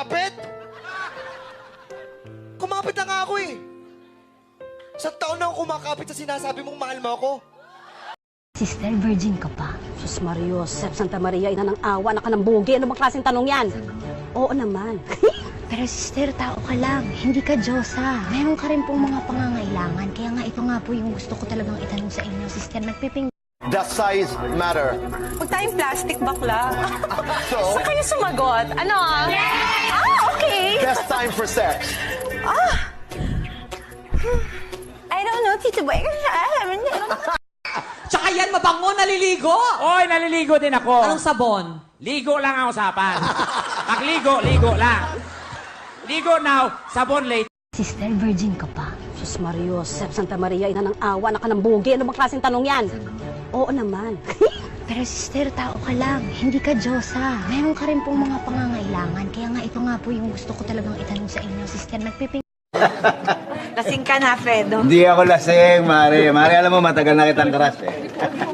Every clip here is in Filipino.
kumapit? Kumapit na nga ako eh. Sa taon na ako kumakapit sa sinasabi mong mahal mo ako. Sister, virgin ka pa. Sus Mario, Sep Santa Maria, ina ng awa, anak ka ng bugi. Ano bang klaseng tanong yan? Oo naman. Pero sister, tao ka lang. Hindi ka Diyosa. Meron ka rin pong mga pangangailangan. Kaya nga ito nga po yung gusto ko talagang itanong sa inyo. Sister, nagpiping... Does size matter? Huwag tayong plastic, bakla. So, Saan kayo sumagot? Ano? Ah, okay. best time for sex? I don't know, Tito Boy. Tsaka yan, mabango, naliligo. Oy, naliligo din ako. Anong sabon? Ligo lang ang usapan. Pagligo, ligo lang. Ligo now, sabon later. Sister, virgin ka pa. Sus Mario, Sep Santa Maria, ina ng awa, anak ka ng bugi. Ano bang klaseng tanong yan? Oo naman. Pero sister, tao ka lang. Hindi ka Diyosa. Meron ka rin pong mga pangangailangan. Kaya nga ito nga po yung gusto ko talagang itanong sa inyo. Sister, nagpiping... Lasing ka na, Fredo. Hindi ako lasing, Mare. Mare, alam mo, matagal na kitang crush eh.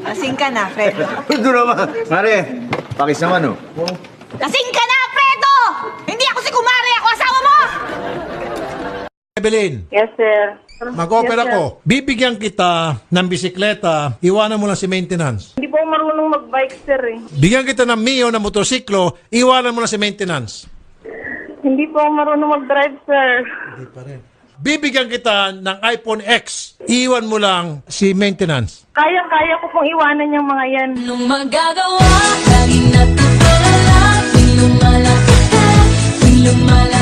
Lasing ka na, Fredo. Ito naman. Mare, pakis naman oh. Lasing ka na, Fredo! Hindi ako si Kumari, ako asawa mo! Evelyn, Yes, sir. mag-offer ako. Bibigyan kita ng bisikleta, iwanan mo lang si maintenance. Hindi po ako marunong mag-bike, sir eh. Bigyan kita ng Mio na motorsiklo, iwanan mo lang si maintenance. Hindi po ako marunong mag-drive, sir. Hindi pa rin. Bibigyan kita ng iPhone X, iwan mo lang si maintenance. Kaya ko pong iwanan yung mga yan. Anong magagawa? Lagi natutulala. Tuwing lumalapit ka. Tuwing lumalapit